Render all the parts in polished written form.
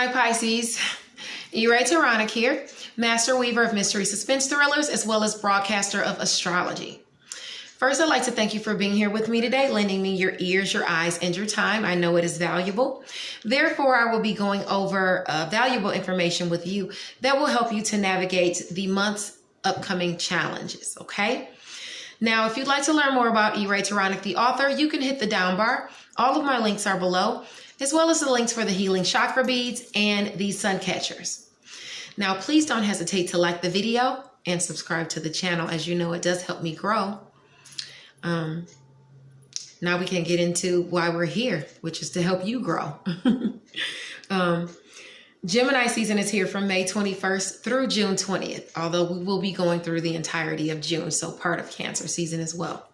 Hi Pisces, Enchantress here, master weaver of mystery suspense thrillers as well as broadcaster of astrology. First, I'd like to thank you for being here with me today, lending me your ears, your eyes, and your time. I know it is valuable. Therefore, I will be going over valuable information with you that will help you to navigate the month's upcoming challenges, okay? Now, if you'd like to learn more about Enchantress, the author, you can hit the down bar. All of my links are below, as well as the links for the healing chakra beads and the sun catchers. Now, please don't hesitate to like the video and subscribe to the channel. As you know, it does help me grow. Now we can get into why we're here, which is to help you grow. Gemini season is here from May 21st through June 20th, although we will be going through the entirety of June, so part of Cancer season as well.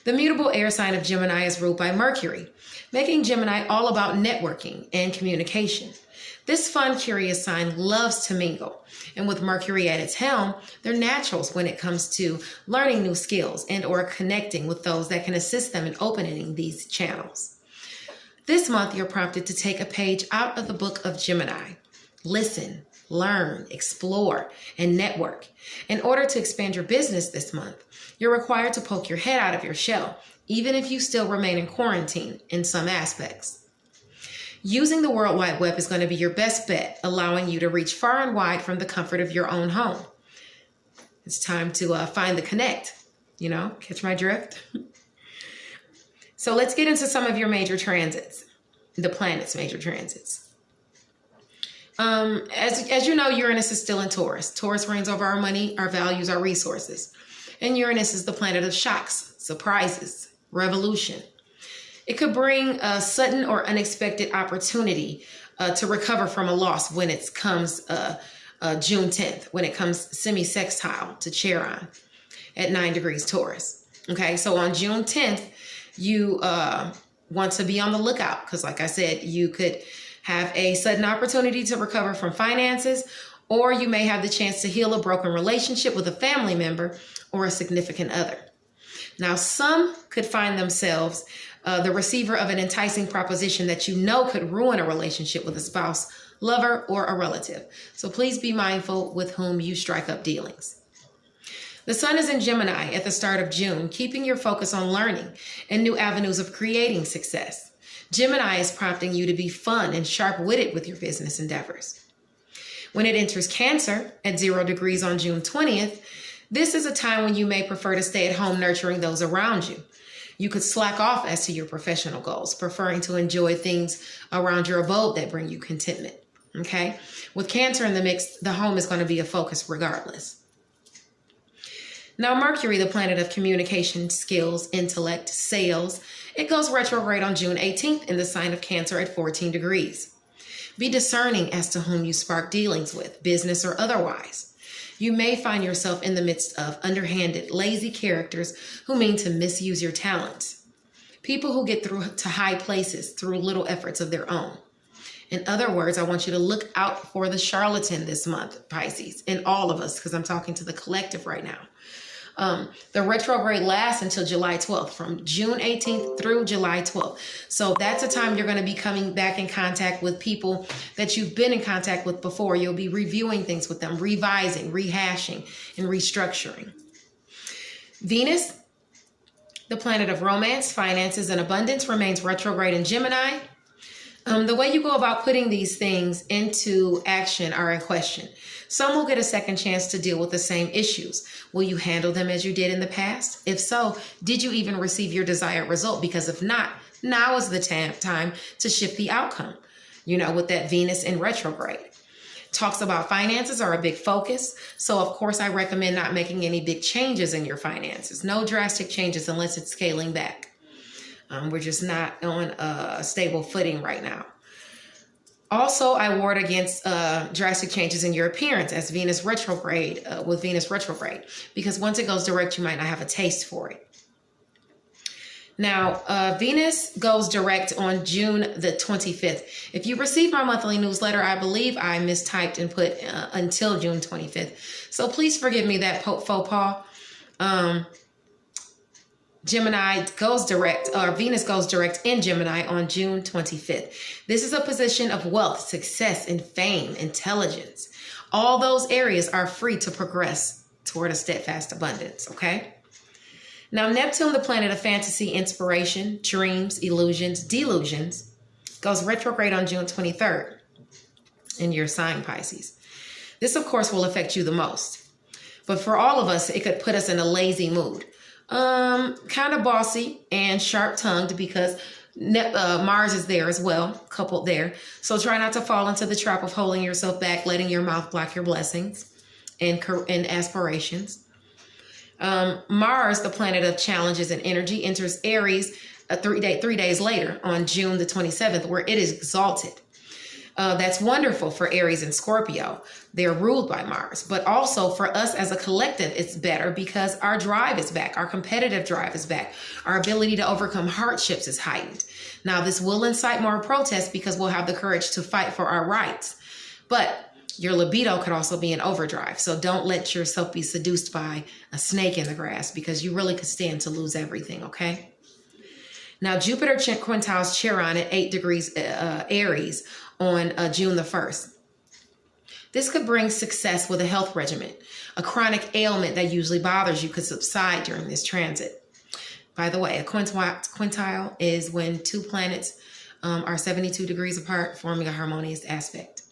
The mutable air sign of Gemini is ruled by Mercury, making Gemini all about networking and communication. This fun, curious sign loves to mingle, and with Mercury at its helm, they're naturals when it comes to learning new skills and or connecting with those that can assist them in opening these channels. This month, you're prompted to take a page out of the book of Gemini. Listen, learn, explore, and network. In order to expand your business this month, you're required to poke your head out of your shell, even if you still remain in quarantine in some aspects. Using the World Wide Web is going to be your best bet, allowing you to reach far and wide from the comfort of your own home. It's time to find the connect, catch my drift? So let's get into some of your major transits, the planet's major transits. As you know, Uranus is still in Taurus. Taurus reigns over our money, our values, our resources. And Uranus is the planet of shocks, surprises, revolution. It could bring a sudden or unexpected opportunity to recover from a loss when it comes June 10th, when it comes semi-sextile to Chiron at 9 degrees Taurus. Okay, so on June 10th, you want to be on the lookout because, like I said, you could have a sudden opportunity to recover from finances, or you may have the chance to heal a broken relationship with a family member or a significant other. Now, some could find themselves the receiver of an enticing proposition that could ruin a relationship with a spouse, lover, or a relative. So please be mindful with whom you strike up dealings. The sun is in Gemini at the start of June, keeping your focus on learning and new avenues of creating success. Gemini is prompting you to be fun and sharp-witted with your business endeavors. When it enters Cancer at 0 degrees on June 20th, this is a time when you may prefer to stay at home nurturing those around you. You could slack off as to your professional goals, preferring to enjoy things around your abode that bring you contentment, okay? With Cancer in the mix, the home is going to be a focus regardless. Now, Mercury, the planet of communication skills, intellect, sales, it goes retrograde on June 18th in the sign of Cancer at 14 degrees. Be discerning as to whom you spark dealings with, business or otherwise. You may find yourself in the midst of underhanded, lazy characters who mean to misuse your talents. People who get through to high places through little efforts of their own. In other words, I want you to look out for the charlatan this month, Pisces, and all of us, because I'm talking to the collective right now. The retrograde lasts until July 12th, from June 18th through July 12th. So that's a time you're going to be coming back in contact with people that you've been in contact with before. You'll be reviewing things with them, revising, rehashing, and restructuring. Venus, the planet of romance, finances, and abundance, remains retrograde in Gemini. The way you go about putting these things into action are in question. Some will get a second chance to deal with the same issues. Will you handle them as you did in the past? If so, did you even receive your desired result? Because if not, now is the time to shift the outcome, with that Venus in retrograde. Talks about finances are a big focus. So, of course, I recommend not making any big changes in your finances. No drastic changes unless it's scaling back. We're just not on a stable footing right now. Also, I ward against drastic changes in your appearance as Venus retrograde, with Venus retrograde, because once it goes direct, you might not have a taste for it. Now, Venus goes direct on June the 25th. If you receive my monthly newsletter, I believe I mistyped and put until June 25th. So please forgive me that faux pas. Gemini goes direct, or Venus goes direct in Gemini on June 25th. This is a position of wealth, success, and fame, intelligence. All those areas are free to progress toward a steadfast abundance, okay? Now, Neptune, the planet of fantasy, inspiration, dreams, illusions, delusions, goes retrograde on June 23rd in your sign, Pisces. This, of course, will affect you the most. But for all of us, it could put us in a lazy mood. Kind of bossy and sharp-tongued because Mars is there as well, coupled there. So try not to fall into the trap of holding yourself back, letting your mouth block your blessings and aspirations. Mars, the planet of challenges and energy, enters Aries 3 days later on June the 27th, where it is exalted. That's wonderful for Aries and Scorpio. They're ruled by Mars. But also for us as a collective, it's better because our drive is back. Our competitive drive is back. Our ability to overcome hardships is heightened. Now, this will incite more protests because we'll have the courage to fight for our rights. But your libido could also be in overdrive. So don't let yourself be seduced by a snake in the grass because you really could stand to lose everything, okay? Now, Jupiter quintiles Chiron at 8 degrees Aries on June the 1st. This could bring success with a health regimen. A chronic ailment that usually bothers you could subside during this transit. By the way, a quintile is when two planets are 72 degrees apart, forming a harmonious aspect.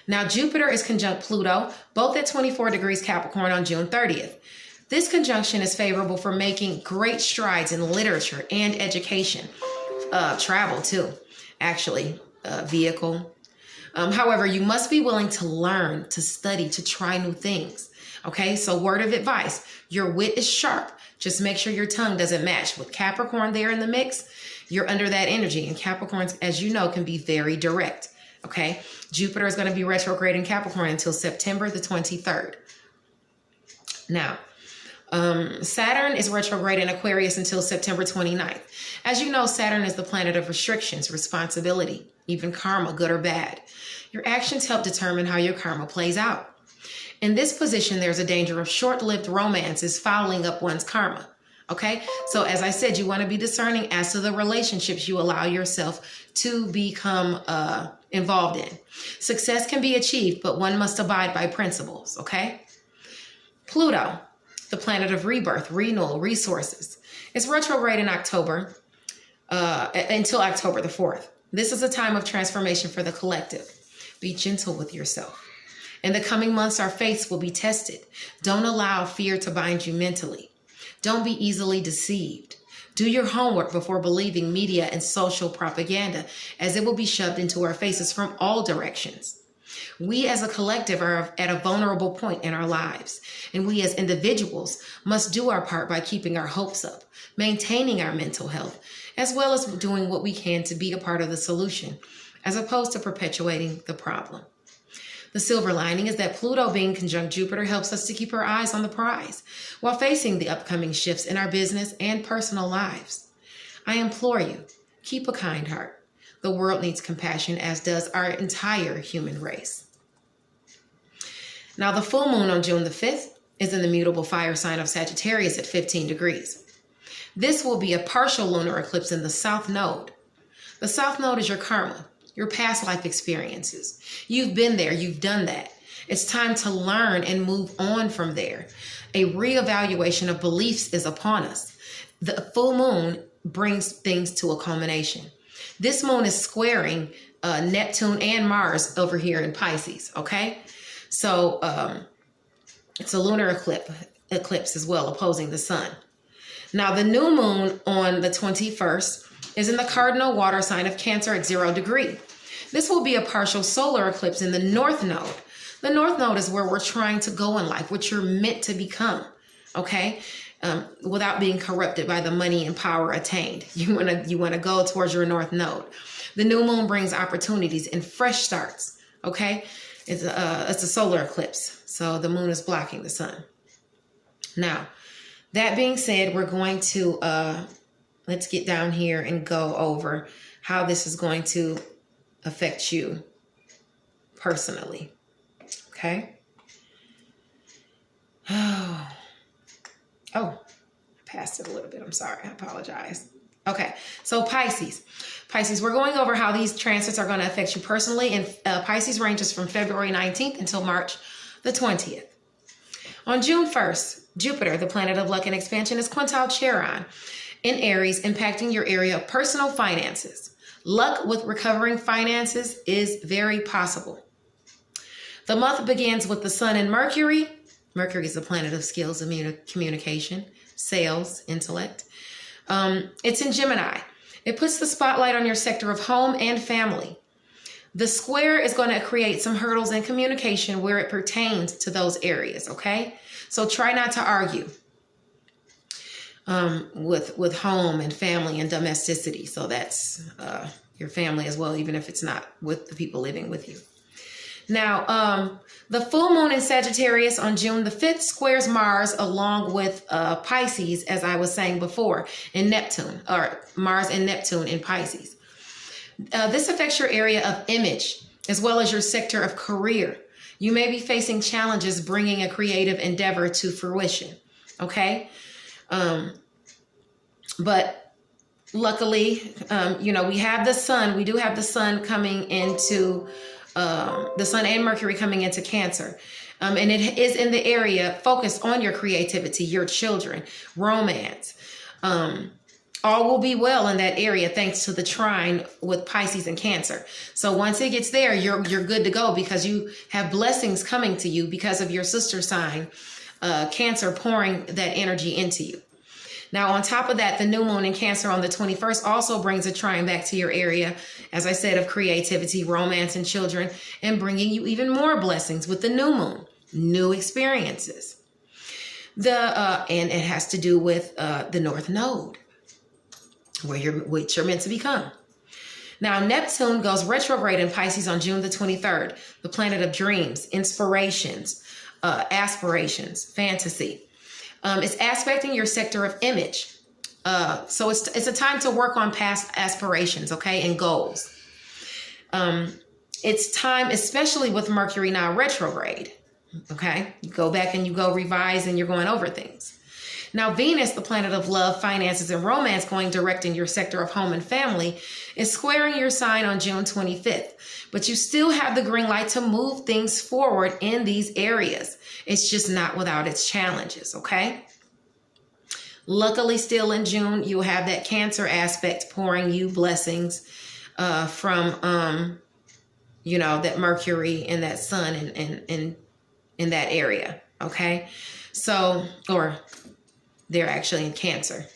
Now, Jupiter is conjunct Pluto, both at 24 degrees Capricorn on June 30th. This conjunction is favorable for making great strides in literature and education. Travel, too, actually. Vehicle. However, you must be willing to learn, to study, to try new things. Okay, so word of advice, your wit is sharp. Just make sure your tongue doesn't match. With Capricorn there in the mix, you're under that energy. And Capricorns, as you know, can be very direct. Okay, Jupiter is going to be retrograde in Capricorn until September the 23rd. Now, Saturn is retrograde in Aquarius until September 29th. As you know, Saturn is the planet of restrictions, responsibility, even karma, good or bad. Your actions help determine how your karma plays out. In this position, there's a danger of short-lived romances fouling up one's karma. Okay, so as I said, you want to be discerning as to the relationships you allow yourself to become involved in. Success can be achieved, but one must abide by principles. Okay, Pluto, the planet of rebirth, renewal, resources. It's retrograde in October until October the 4th. This is a time of transformation for the collective. Be gentle with yourself. In the coming months, our faiths will be tested. Don't allow fear to bind you mentally. Don't be easily deceived. Do your homework before believing media and social propaganda, as it will be shoved into our faces from all directions. We as a collective are at a vulnerable point in our lives, and we as individuals must do our part by keeping our hopes up, maintaining our mental health, as well as doing what we can to be a part of the solution, as opposed to perpetuating the problem. The silver lining is that Pluto being conjunct Jupiter helps us to keep our eyes on the prize while facing the upcoming shifts in our business and personal lives. I implore you, keep a kind heart. The world needs compassion, as does our entire human race. Now, the full moon on June the 5th is in the mutable fire sign of Sagittarius at 15 degrees. This will be a partial lunar eclipse in the South Node. The South Node is your karma, your past life experiences. You've been there, you've done that. It's time to learn and move on from there. A reevaluation of beliefs is upon us. The full moon brings things to a culmination. This moon is squaring Neptune and Mars over here in Pisces, okay? So it's a lunar eclipse as well, opposing the sun. Now, the new moon on the 21st is in the cardinal water sign of Cancer at 0 degree. This will be a partial solar eclipse in the North Node. The North Node is where we're trying to go in life, what you're meant to become, okay? Without being corrupted by the money and power attained. You want to go towards your North Node. The new moon brings opportunities and fresh starts, okay? It's a solar eclipse, so the moon is blocking the sun. Now, that being said, we're going to let's get down here and go over how this is going to affect you personally. Okay. Oh, I passed it a little bit. I'm sorry. I apologize. Okay, so Pisces. Pisces, we're going over how these transits are going to affect you personally. And Pisces ranges from February 19th until March the 20th. On June 1st, Jupiter, the planet of luck and expansion, is quintile Chiron in Aries, impacting your area of personal finances. Luck with recovering finances is very possible. The month begins with the Sun and Mercury. Mercury is the planet of skills, communication, sales, intellect. It's in Gemini. It puts the spotlight on your sector of home and family. The square is going to create some hurdles in communication where it pertains to those areas, okay? So try not to argue with home and family and domesticity. So that's your family as well, even if it's not with the people living with you. Now, the full moon in Sagittarius on June the 5th squares Mars along with Pisces, as I was saying before, in Neptune, or Mars and Neptune in Pisces. This affects your area of image as well as your sector of career. You may be facing challenges bringing a creative endeavor to fruition, okay? But luckily, we have the sun. We do have the sun coming into the Sun and Mercury coming into Cancer. And it is in the area focused on your creativity, your children, romance. All will be well in that area thanks to the trine with Pisces and Cancer. So once it gets there, you're good to go because you have blessings coming to you because of your sister sign, Cancer, pouring that energy into you. Now, on top of that, the new moon in Cancer on the 21st also brings a trine back to your area, as I said, of creativity, romance, and children, and bringing you even more blessings with the new moon, new experiences. And it has to do with the North Node, which you're meant to become. Now, Neptune goes retrograde in Pisces on June the 23rd, the planet of dreams, inspirations, aspirations, fantasy. It's aspecting your sector of image. So it's a time to work on past aspirations, okay, and goals. It's time, especially with Mercury now retrograde, okay? You go back and you go revise and you're going over things. Now, Venus, the planet of love, finances, and romance, going direct in your sector of home and family, is squaring your sign on June 25th. But you still have the green light to move things forward in these areas. It's just not without its challenges, okay? Luckily, still in June, you'll have that Cancer aspect pouring you blessings from, that Mercury and that Sun in that area, okay? So, or they're actually in Cancer.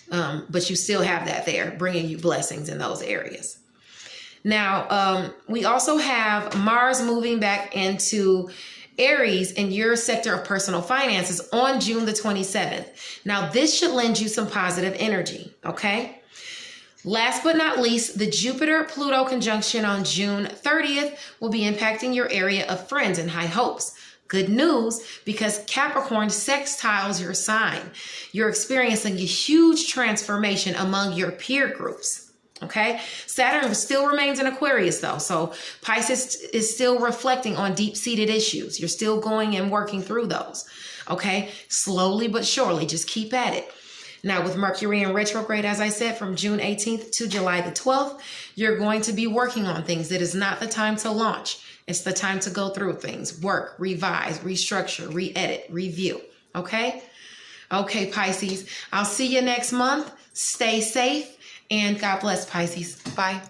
But you still have that there, bringing you blessings in those areas. Now, we also have Mars moving back into Aries in your sector of personal finances on June the 27th. Now, this should lend you some positive energy, okay? Last but not least, the Jupiter-Pluto conjunction on June 30th will be impacting your area of friends and high hopes. Good news, because Capricorn sextiles your sign. You're experiencing a huge transformation among your peer groups. Okay, Saturn still remains in Aquarius though. So Pisces is still reflecting on deep-seated issues. You're still going and working through those. Okay, slowly but surely, just keep at it. Now with Mercury in retrograde, as I said, from June 18th to July the 12th, you're going to be working on things. It is not the time to launch. It's the time to go through things, work, revise, restructure, re-edit, review. Okay? Okay, Pisces. I'll see you next month. Stay safe. And God bless, Pisces. Bye.